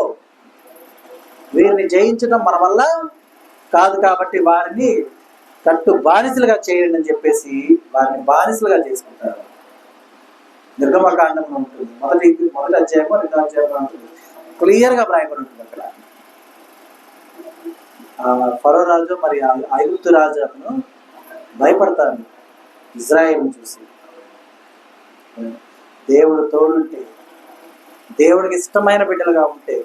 S1: వీరిని జయించడం మన వల్ల కాదు, కాబట్టి వారిని కట్టు బానిసలుగా చేయండి అని చెప్పేసి వారిని బానిసలుగా చేసుకుంటారు. నిర్గమకాండంలో ఉంటుంది, మొదటి అధ్యాయమో రెండో అధ్యాయంలో ఉంటుంది, క్లియర్గా వ్రాయబడి ఉంటుంది. అక్కడ ఫరో రాజు మరి ఐగుప్తు రాజు అతను భయపడతాడు ఇజ్రాయేల్ని చూసి. దేవుడు తోడుంటే, దేవుడికి ఇష్టమైన బిడ్డలుగా ఉంటే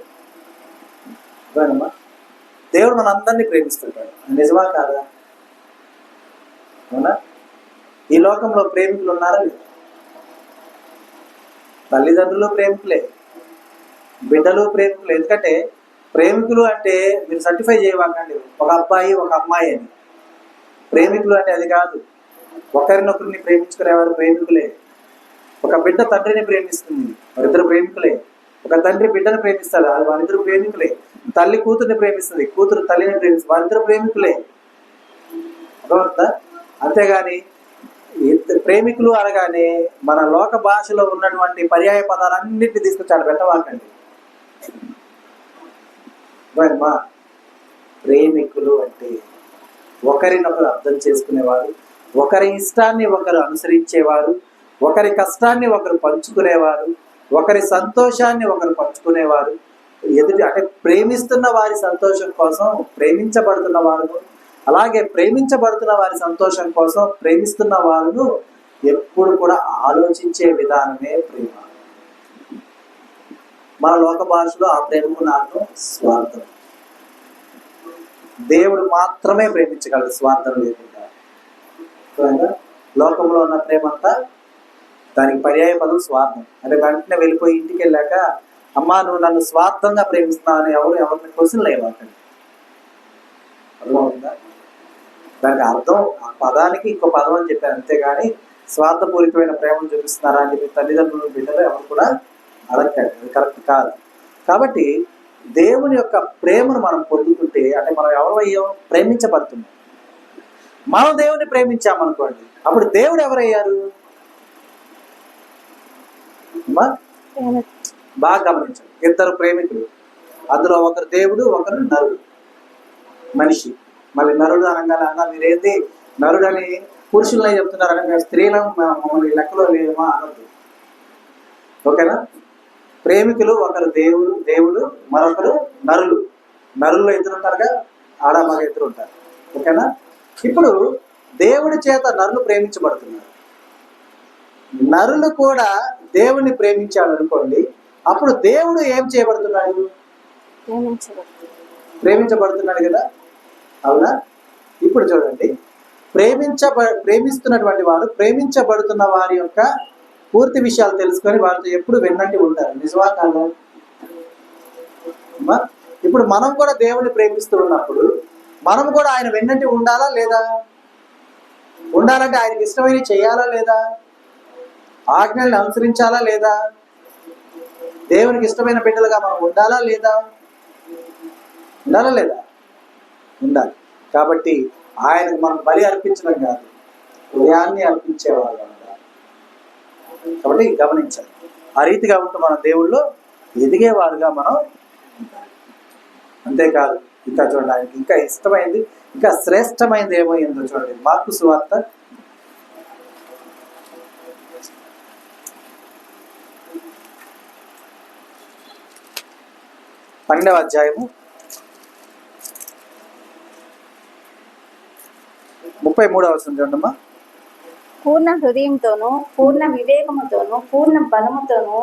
S1: దేవుడు మన అందరినీ ప్రేమిస్తుంటాడు. నిజమా కాదా? అవునా? ఈ లోకంలో ప్రేమికులు ఉన్నారా? తల్లిదండ్రులు ప్రేమికులే, బిడ్డలు ప్రేమికులే. ఎందుకంటే ప్రేమికులు అంటే మీరు సర్టిఫై చేయవాకండి ఒక అబ్బాయి ఒక అమ్మాయి అని. ప్రేమికులు అంటే అది కాదు, ఒకరినొకరిని ప్రేమించుకునేవారు ప్రేమికులే. ఒక బిడ్డ తండ్రిని ప్రేమిస్తుంది, వారిద్దరు ప్రేమికులే. ఒక తండ్రి బిడ్డను ప్రేమిస్తాడు, అది వారిద్దరు ప్రేమికులే. తల్లి కూతుర్ని ప్రేమిస్తుంది, కూతురు తల్లిని ప్రేమిస్తుంది, వారిద్దరు ప్రేమికులే. అర్థమవుతుందా? అంతేగాని ప్రేమికులు అనగానే మన లోక భాషలో ఉన్నటువంటి పర్యాయ పదాలన్నింటినీ తీసుకొచ్చాడు పెట్టవాకండి. ప్రేమికులు అంటే ఒకరినొకరు అర్థం చేసుకునేవారు, ఒకరి ఇష్టాన్ని ఒకరు అనుసరించేవారు, ఒకరి కష్టాన్ని ఒకరు పంచుకునేవారు, ఒకరి సంతోషాన్ని ఒకరు పంచుకునేవారు. అంటే ప్రేమిస్తున్న వారి సంతోషం కోసం ప్రేమించబడుతున్న వారు, అలాగే ప్రేమించబడుతున్న వారి సంతోషం కోసం ప్రేమిస్తున్న వారు ఎప్పుడు కూడా ఆలోచించే విధానమే ప్రేమ. మన లోక భాషలో ఆ ప్రేమకు నాకు స్వార్థం. దేవుడు మాత్రమే ప్రేమించగలడు స్వార్థం లేకుండా. లోకంలో ఉన్న ప్రేమ అంతా దానికి పర్యాయ పదం స్వార్థం. అంటే వెంటనే వెళ్ళిపోయి ఇంటికి వెళ్ళాక అమ్మా నువ్వు నన్ను స్వార్థంగా ప్రేమిస్తున్నావు అని ఎవరిని క్వశ్చన్ లేవాకండి. అర్థమవుతుందా? దానికి అర్థం ఆ పదానికి ఇంకో పదం అని చెప్పారు, అంతేగాని స్వార్థపూరితమైన ప్రేమను చూపిస్తున్నారా అని చెప్పి తల్లిదండ్రులు బిడ్డలు ఎవరు కూడా అడగండి, అది కరెక్ట్ కాదు. కాబట్టి దేవుని యొక్క ప్రేమను మనం పొందుకుంటే, అంటే మనం ఎవరయ్యో ప్రేమించబడుతున్నాం. మనం దేవుని ప్రేమించామనుకోండి, అప్పుడు దేవుడు ఎవరయ్యారు? బాగా గమనించండి, ఇద్దరు ప్రేమికులు, అందులో ఒకరు దేవుడు, ఒకరు నరుడు, మనిషి. మళ్ళీ నరుడు అనగానే అన్న మీరేంది నరుడు అని పురుషులనే చెప్తున్నారని, మేము స్త్రీలను మమ్మల్ని లెక్కలో లేమా అనద్దు, ఓకేనా? ప్రేమికులు ఒకరు దేవుడు మరొకరు నరులు. నరుల్లో ఇద్దరు ఉంటారుగా, ఆడ మగ ఇద్దరు ఉంటారు, ఓకేనా? ఇప్పుడు దేవుడి చేత నరులు ప్రేమించబడుతున్నారు. నరులు కూడా దేవుణ్ణి ప్రేమించాడు అనుకోండి, అప్పుడు దేవుడు ఏం చేయబడుతున్నాడు? ప్రేమించబడుతున్నాడు కదా, అవునా? ఇప్పుడు చూడండి, ప్రేమిస్తున్నటువంటి వారు ప్రేమించబడుతున్న వారి యొక్క పూర్తి విషయాలు తెలుసుకొని వారితో ఎప్పుడు వెన్నంటి ఉంటారు. నిజమా కాదా? ఇప్పుడు మనం కూడా దేవుణ్ణి ప్రేమిస్తూ ఉన్నప్పుడు మనం కూడా ఆయన వెన్నంటి ఉండాలా లేదా? ఉండాలంటే ఆయనకి ఇష్టమైన చేయాలా లేదా? ఆజ్ఞల్ని అనుసరించాలా లేదా? దేవునికి ఇష్టమైన బిడ్డలుగా మనం ఉండాలా లేదా? ఉండాలా లేదా? ఉండాలి. కాబట్టి ఆయనకు మనం బలి అర్పించడం కాదు, హృదయాన్ని అర్పించేవాళ్ళు ఉండాలి. కాబట్టి గమనించాలి, ఆ రీతిగా ఉంటూ మన దేవుళ్ళు ఎదిగేవారుగా మనం ఉండాలి. అంతేకాదు, ఇంకా చూడండి, ఆయనకి ఇంకా ఇష్టమైంది, ఇంకా శ్రేష్టమైనది ఏమైందో చూడండి. మార్కు సువార్త 12వ అధ్యాయము 33వ వచనం చూడమ్మా.
S2: పూర్ణ హృదయంతోనూ పూర్ణ వివేకముతోనూ పూర్ణ బలముతోనూ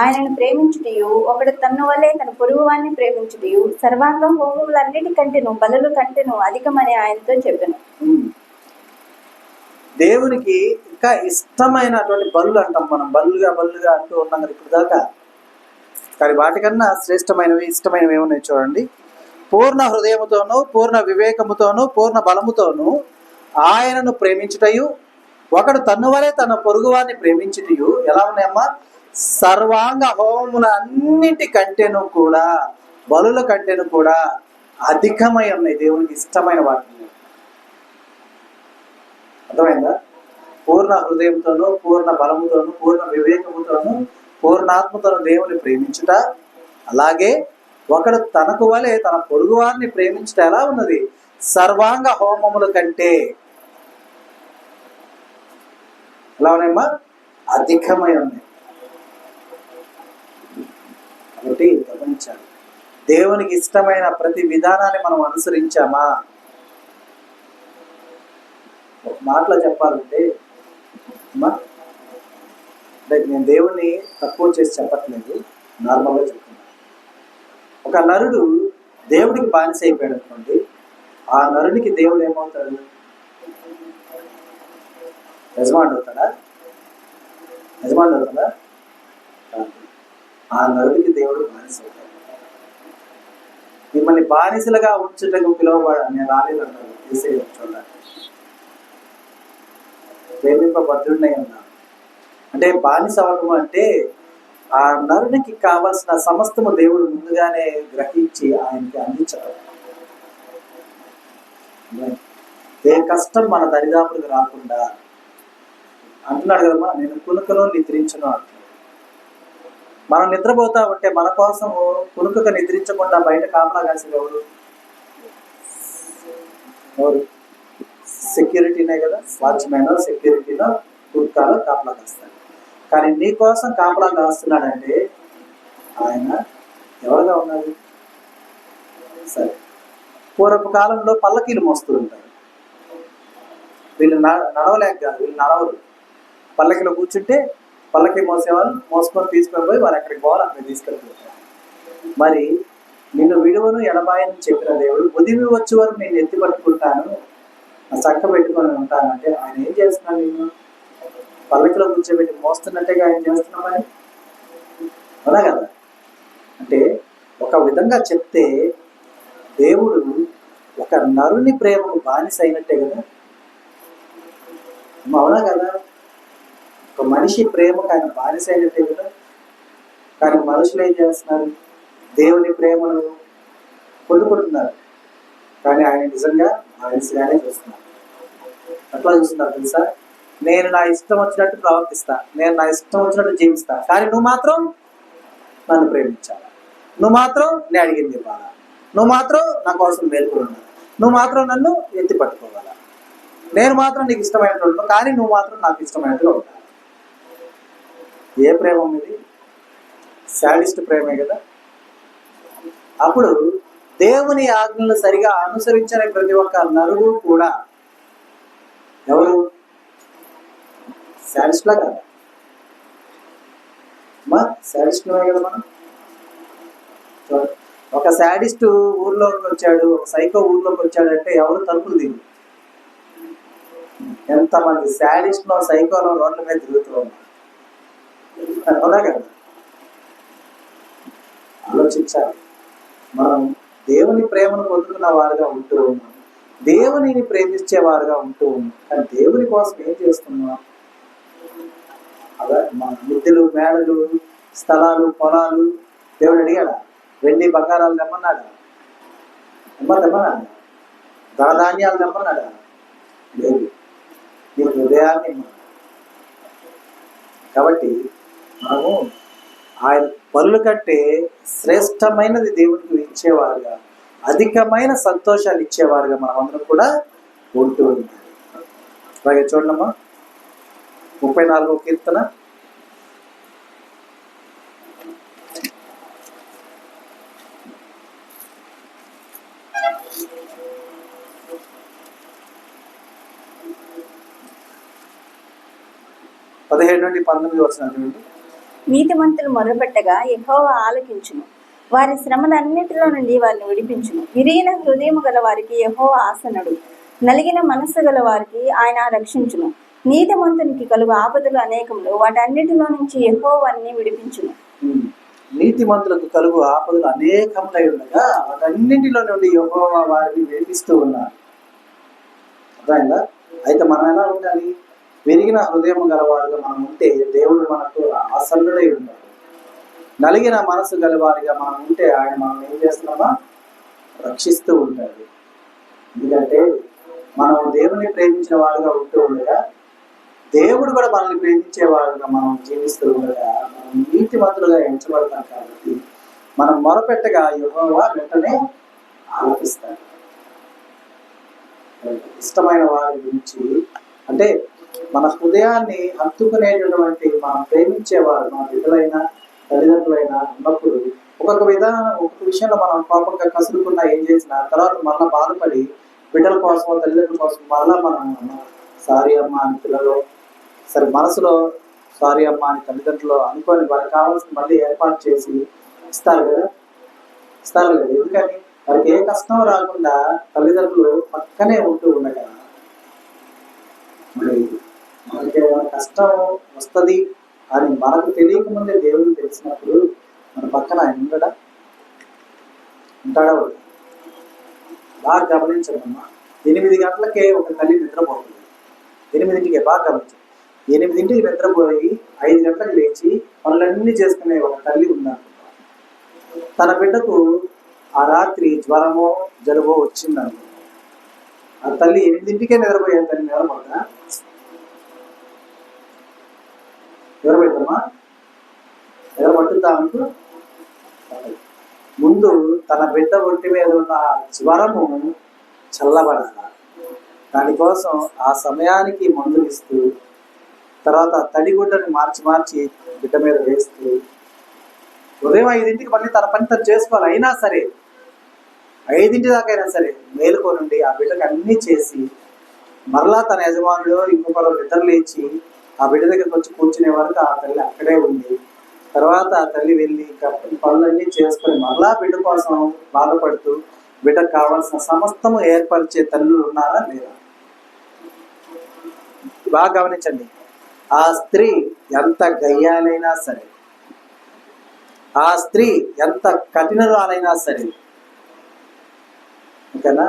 S2: ఆయనను ప్రేమించుటయు, ఒకడు తన్ను వల్లే తన పొరుగువాన్ని ప్రేమించుటయు సర్వాంగ హోమములన్నిటికంటేను బలుల కంటేను అధికమని ఆయనతో చెప్పాను.
S1: దేవునికి ఇంకా ఇష్టమైనటువంటి బలులు అంటాం మనం, బలుగా అంటూ ఉన్నాం కదా ఇప్పుడు దాకా. కానీ వాటికన్నా శ్రేష్టమైనవి, ఇష్టమైనవి ఏమున్నాయి చూడండి. పూర్ణ హృదయముతోనూ పూర్ణ వివేకముతోనూ పూర్ణ బలముతోనూ ఆయనను ప్రేమించుటయు, ఒకడు తన్ను వలె తన పొరుగువాన్ని ప్రేమించుటయు ఎలా ఉన్నాయమ్మా? సర్వాంగ హోమముల అన్నింటి కంటేను కూడా, బలుల కంటేను కూడా అధికమై ఉన్నాయి దేవునికి ఇష్టమైన వాటిని. అర్థమైందా? పూర్ణ హృదయంతోనూ పూర్ణ బలముతోనూ పూర్ణ వివేకముతోనూ పూర్ణాత్మతోనూ దేవుని ప్రేమించుట, అలాగే ఒకడు తనకు వలె తన పొరుగు వారిని ప్రేమించుట ఎలా ఉన్నది? సర్వాంగ హోమముల కంటే ఎలా ఉన్నాయమ్మా? అధికమై ఉన్నాయి. కాబట్టి గమనించాలి, దేవునికి ఇష్టమైన ప్రతి విధానాన్ని మనం అనుసరించామా? ఒక మాటలో చెప్పాలంటే అమ్మా, నేను దేవుణ్ణి తక్కువ చేసి చెప్పట్లేదు, నార్మల్గా చెప్తున్నాను. ఒక నరుడు దేవుడికి బానిస అయిపోయాడు అనుకోండి, ఆ నరుడికి దేవుడు ఏమవుతాడు? యజమానుడు అవుతాడా? ఆ నరుడికి దేవుడు బానిస అవుతాడు. మిమ్మల్ని బానిసలుగా ఉంచుటకు పిలువబడా నేను రాలేదన్నాడు యేసయ్య. చూడాలి, ప్రేమింపబద్ధుడై ఉన్నాను అంటే బానిస అవ్వడం అంటే ఆ నరునికి కావలసిన సమస్తము దేవుడు ముందుగానే గ్రహించి ఆయనకి అందించడం. ఏ కష్టం మన దరిదాపులకు రాకుండా అంటున్నాడు కదమ్మా, నేను కునుకను నిద్రించను అంటున్నాడు. మనం నిద్రపోతా ఉంటే మన కోసం కునుకగా నిద్రించకుండా బయట కాపలా కాసేది ఎవరు? సెక్యూరిటీనే కదా, వాచ్మెన్ సెక్యూరిటీలో కుర్కాలో కాపలా కాస్తాడు. కానీ నీ కోసం కాపలా కాస్తున్నాడంటే ఆయన ఎవరుగా ఉన్నారు? సరే, పూర్వపు కాలంలో పల్లకీలు మోస్తూ ఉంటారు. వీళ్ళు నడవలేక కాదు, వీళ్ళు నడవరు. పల్లకిలో కూర్చుంటే పల్లకి మోసేవాళ్ళు మోసుకొని తీసుకొని పోయి వారు ఎక్కడికి పోవాలి అక్కడికి తీసుకెళ్ళిపోతారు. మరి నిన్ను విడువను ఎడబాయని చెప్పిన దేవుడు ఉదిమి వచ్చే వరకు నేను ఎత్తి పట్టుకుంటాను, నా చక్క పెట్టుకొని ఉంటానంటే ఆయన ఏం చేస్తున్నాడు? నేను పల్లకిలో కూర్చోబెట్టి మోస్తున్నట్టుగా ఆయన చేస్తున్నామని అలా కదా. అంటే ఒక విధంగా చెప్తే దేవుడు ఒక నరుని ప్రేమకు బానిస అయినట్టే కదా. అవునా కదా? ఒక మనిషి ప్రేమకు ఆయన బానిస అయినట్టే కదా. కానీ మనుషులు ఏం చేస్తున్నారు? దేవుని ప్రేమను పొందుకుంటున్నారు, కానీ ఆయన నిజంగా బానిసగానే చూస్తున్నారు. అట్లా చూస్తున్నారు తెలుసా? నేను నా ఇష్టం వచ్చినట్టు ప్రవర్తిస్తా, నేను నా ఇష్టం వచ్చినట్టు జీవిస్తా, కానీ నువ్వు మాత్రం నన్ను ప్రేమించాలి, నువ్వు మాత్రం నేను అడిగింది ఇవ్వాలా, నువ్వు మాత్రం నా కోసం మేల్కొని ఉండాలి, నువ్వు మాత్రం నన్ను ఎత్తి పట్టుకోవాలా, నేను మాత్రం నీకు ఇష్టమైనట్టు ఉంటాను, కానీ నువ్వు మాత్రం నాకు ఇష్టమైనట్టుగా ఉండాలి. ఏ ప్రేమ ఇది? శాడిస్ట్ ప్రేమే కదా. అప్పుడు దేవుని ఆజ్ఞలు సరిగా అనుసరించని ప్రతి ఒక్క నరుడు కూడా ఎవరు? శాడిస్ట్లా కదా. శాడిస్ట్లే కదా మనం. ఒక శాడిస్ట్ ఊర్లోకి వచ్చాడు, ఒక సైకో ఊర్లోకి వచ్చాడంటే ఎవరు తలుపులు దిగు? ఎంతమంది శాడిస్ట్లో సైకోలో రోడ్ల మీద తిరుగుతూ ఉన్నారు. అవునా కదా? ఆలోచించాలి. మనం దేవుని ప్రేమను పొందుకున్న వారుగా ఉంటూ ఉన్నాం, దేవునిని ప్రేమించేవారుగా ఉంటూ ఉన్నాం, కానీ దేవుని కోసం ఏం చేస్తున్నాం? అలా మన ముద్దులు, మేడలు, స్థలాలు, పొలాలు దేవుడు అడిగాడా? వెండి బంగారాలు తెమ్మన్నాడా? తెమ్మన్నాడా? ధనధాన్యాలు తెమ్మన్నాడా? లేదు. నీ హృదయాన్ని. కాబట్టి మనము ఆయన పనుల కంటే శ్రేష్టమైనది దేవునికి ఇచ్చేవారుగా, అధికమైన సంతోషాలు ఇచ్చేవారుగా మనం అందరం కూడా ఉంటూ ఉంటాం. అలాగే చూడమ్మా 34వ కీర్తన 17 నుండి 19 వచనాలు.
S2: నీతిమంతులు మొరపెట్టగా యెహోవా ఆలకించును, వారి శ్రమలన్నిటిలో నుండి వారిని విడిపించును. విరిగిన హృదయము గల వారికి యెహోవా ఆసనుడు, నలిగిన మనస్సు గల వారికి ఆయన రక్షించును. నీతిమంతునికి కలుగు ఆపదలు అనేకములు, వాటన్నిటిలో నుంచి యెహోవా వారిని విడిపించును.
S1: నీతిమంతులకు కలుగు ఆపదలు అనేకములై ఉండగా వాటన్నింటిలో నుండి యెహోవా వారిని విడిపిస్తూ ఉన్నారు. అర్థమైందా? అయితే మనం ఎలా ఉండాలి? విరిగిన హృదయం గలవారుగా మనం ఉంటే దేవుడు మనకు ఆసన్నుడై ఉంటాడు. నలిగిన మనసు గలవారిగా మనం ఉంటే ఆయన మనం ఏం చేస్తున్నామా? రక్షిస్తూ ఉంటాడు. ఎందుకంటే మనం దేవుని ప్రేమించిన వారుగా ఉంటూ ఉండగా దేవుడు కూడా మనల్ని ప్రేమించేవారుగా మనం జీవిస్తూ ఉండగా మనం నీతిమంతులుగా ఎంచబడతాం. కాబట్టి మనం మొరపెట్టగా యెహోవా వెంటనే ఆలకిస్తాడు. ఇష్టమైన వారి గురించి అంటే మన హృదయాన్ని హత్తుకునేటటువంటి మనం ప్రేమించేవారు మన బిడ్డలైనా తల్లిదండ్రులైనా ఉన్నప్పుడు ఒక్కొక్క విషయంలో మనం కోపంగా కసురుకున్నా ఏం చేసినా తర్వాత మళ్ళీ బాధపడి బిడ్డల కోసం తల్లిదండ్రుల కోసం మళ్ళా మనం సారీ అమ్మ అని పిల్లలు సరే మనసులో సారీ అమ్మ అని తల్లిదండ్రులు అనుకొని వారికి కావాల్సిన మళ్ళీ ఏర్పాటు చేసి ఇస్తారు కదా. ఎందుకని వారికి ఏ కష్టం రాకుండా తల్లిదండ్రులు పక్కనే ఉంటూ ఉండగా మరి మనకి ఏమైనా కష్టం వస్తుంది అని మనకు తెలియకముందే దేవుడు తెలిసినప్పుడు మన పక్కన ఆయన ఉండడా? ఉంటాడా? బాగా గమనించమ్మా. 8 గంటలకే ఒక తల్లి నిద్రపోతుంది. 8ంటికే బాగా గమనించండి. 8ంటికి నిద్రపోయి 5 గంటలకు లేచి పనులన్నీ చేసుకునే ఒక తల్లి ఉందనుకుంటా. తన బిడ్డకు ఆ రాత్రి జ్వరమో జలుబో వచ్చిందనుకో, ఆ తల్లి 8ంటికే నిద్రపోయే తల్లి నిద్రపోతా? నిద్రపోయిందమ్మా? నిద్రపట్టుద్దా అనుకో. ముందు తన బిడ్డ ఒంటి మీద ఉన్న జ్వరము చల్లబడాల. దానికోసం ఆ సమయానికి మందులు ఇస్తూ తర్వాత తడిగుడ్డని మార్చి బిడ్డ మీద వేస్తూ ఉదయం 5ంటికి మళ్ళీ తన పని తను చేసుకోవాలి. అయినా సరే 5ంటి దాకా అయినా సరే మేలుకోనుండి ఆ బిడ్డకి అన్నీ చేసి మరలా తన యజమానుడు ఇంకొకరు నిద్ర లేచి ఆ బిడ్డ దగ్గరికి వచ్చి కూర్చునే వరకు ఆ తల్లి అక్కడే ఉంది. తర్వాత ఆ తల్లి వెళ్ళి పనులన్నీ చేసుకొని మరలా బిడ్డ కోసం బాధపడుతూ బిడ్డకు కావాల్సిన సమస్తము ఏర్పరిచే తల్లులు ఉన్నారా లేదా? బాగా గమనించండి. ఆ స్త్రీ ఎంత గయ్యాలైనా సరే, ఆ స్త్రీ ఎంత కఠినరాలైనా సరే, ఓకేనా,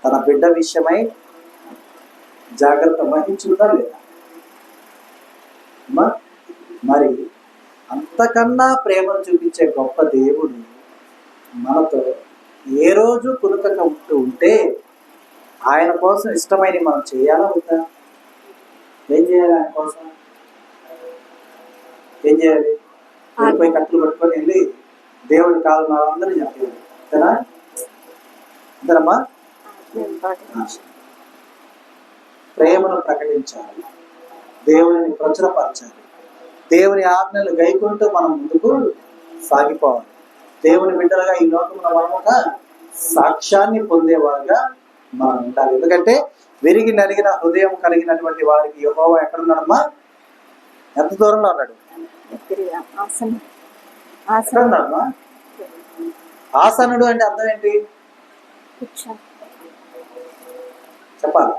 S1: తన బిడ్డ విషయమై జాగ్రత్త వహించుందా లేదా? మరి అంతకన్నా ప్రేమను చూపించే గొప్ప దేవుడు మనతో ఏ రోజు కునుకక ఉంటే ఆయన కోసం ఇష్టమైన మనం చేయాలా వద్దా? ఏం చేయాలి? ఆయన కోసం ఏం చేయాలి? పోయి కట్టులు పట్టుకొని వెళ్ళి దేవుడి కాదు అందరూ చెప్పాలి కదా? అంతేనమ్మా? ప్రేమను ప్రకటించాలి, దేవుని ప్రచురపరచాలి, దేవుని ఆజ్ఞలు గైకుంటూ మనం ముందుకు సాగిపోవాలి. దేవుని బిడ్డలుగా ఈ లోకంలో మనముగా సాక్ష్యాన్ని పొందేవారుగా మనం ఉండాలి. ఎందుకంటే విరిగి నలిగిన హృదయం కలిగినటువంటి వారికి యెహోవా ఎక్కడున్నాడమ్మా? ఎంత దూరంలో ఉన్నాడు? ఎక్కడున్నాడమ్మా? ఆసనుడు అంటే అర్థం ఏంటి చెప్పాలి?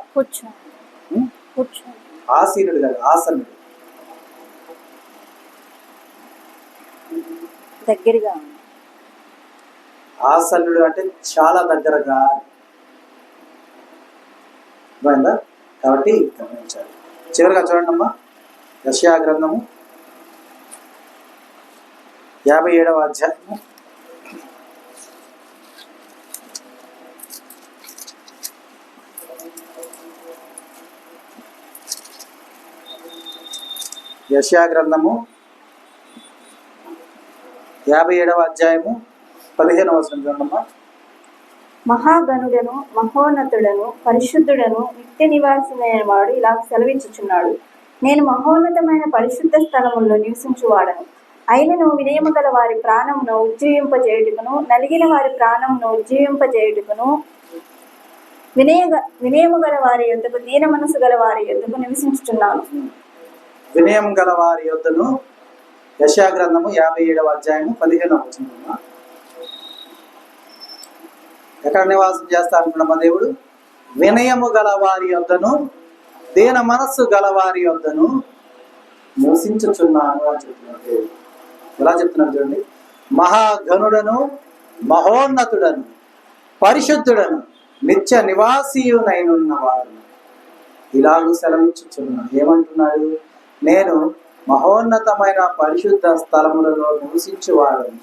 S1: ఆసీనుడు కాదు, ఆసనుడు.
S2: దగ్గరగా.
S1: ఆసనుడు అంటే చాలా దగ్గరగా. అర్థమైందా? కాబట్టి గమనించాలి. చివరిగా చూడండి అమ్మా, యెషయా గ్రంథము 57వ అధ్యాయము 57వ అధ్యాయము 15వ వచనం చూడమ్మా.
S2: మహాగణుడను మహోన్నతుడను పరిశుద్ధుడను నిత్య నివాసమైన వాడు ఇలా సెలవిచ్చుచున్నాడు, నేను మహోన్నతమైన పరిశుద్ధ స్థలముల్లో నివసించువాడను. అయినను వినయము గల వారి ప్రాణమును ఉజ్జీవింపజేయుటకును నలిగిన వారి ప్రాణమును ఉజ్జీవింపజేయుటకును వినయము గల వారి యొద్దకు దీన మనసు గల వారి యొద్దకు నివసించుచున్నాను.
S1: వినయం గల వారి యొద్దను యెషయా గ్రంథము 57వ అధ్యాయము 15వ వచనం. ఎక్కడ నివాసం చేస్తా అంటున్నామా దేవుడు? వినయము గల వారి యొద్దను దీన మనస్సు గల వారి యొద్దను నివసించుచున్నాను అని చెప్తున్నాడు దేవుడు. ఎలా చెప్తున్నాడు చూడండి. మహాగణుడను మహోన్నతుడను పరిశుద్ధుడను నిత్య నివాసియునైనున్నవాడు ఇలాగూ సెలవిచ్చుచున్నాడు. ఏమంటున్నాడు? నేను మహోన్నతమైన పరిశుద్ధ స్థలములలో నివసించువాడను,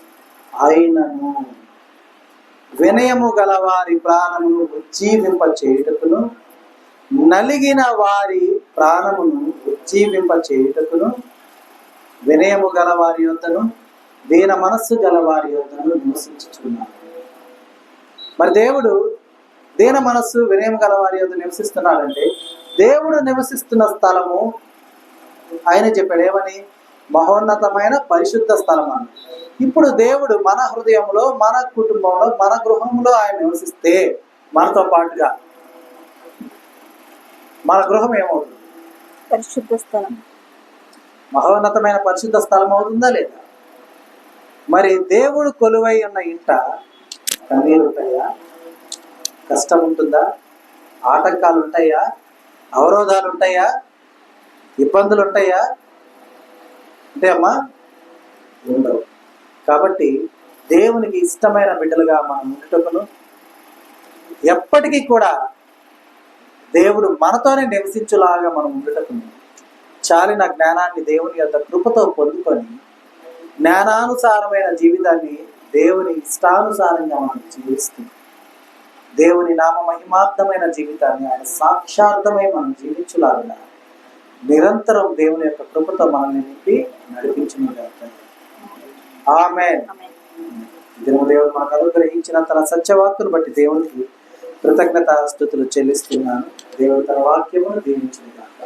S1: అయినను వినయము గల వారి ప్రాణమును ఉజ్జీవింప చేయుటకును నలిగిన వారి ప్రాణమును ఉజ్జీవింప చేయుటకును వినయము గల వారి యొద్దను దీన మనస్సు గల వారి యొద్దను నివసించుచున్నాడు. మరి దేవుడు దీన మనస్సు వినయం గల వారి యొద్ద నివసిస్తున్నాడంటే దేవుడు నివసిస్తున్న స్థలము ఆయన చెప్పాడు ఏమని? మహోన్నతమైన పరిశుద్ధ స్థలం అని. ఇప్పుడు దేవుడు మన హృదయంలో, మన కుటుంబంలో, మన గృహంలో ఆయన నివసిస్తే మనతో పాటుగా మన గృహం ఏమవుతుంది?
S2: పరిశుద్ధ స్థలం,
S1: మహోన్నతమైన పరిశుద్ధ స్థలం అవుతుందా లేదా? మరి దేవుడు కొలువై ఉన్న ఇంట కన్నీరు ఉంటాయా? కష్టం ఉంటుందా? ఆటంకాలు ఉంటాయా? అవరోధాలు ఉంటాయా? ఇబ్బందులు ఉంటాయా? అంటే అమ్మా ఉండవు. కాబట్టి దేవునికి ఇష్టమైన బిడ్డలుగా మనం ఉండుటకును ఎప్పటికీ కూడా దేవుడు మనతోనే నివసించులాగా మనం ఉండుటకును చాలిన జ్ఞానాన్ని దేవుని యొక్క కృపతో పొందుకొని జ్ఞానానుసారమైన జీవితాన్ని దేవుని ఇష్టానుసారంగా మనం జీవిస్తూ దేవుని నామ మహిమార్థమైన జీవితాన్ని ఆయన సాక్షార్థమై మనం జీవించులాగా నిరంతరం దేవుని యొక్క కృపతో మనల్ని నింపి నడిపించును. ఆమేన్. దేవుడు మనకు అనుగ్రహించిన తన సత్యవాక్కును బట్టి దేవునికి కృతజ్ఞతాస్తుతులు చెల్లిస్తున్నాను. దేవుడు తన వాక్యమును దీవించును గాక.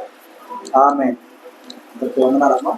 S1: ఆమేన్. వందనాలమ్మా.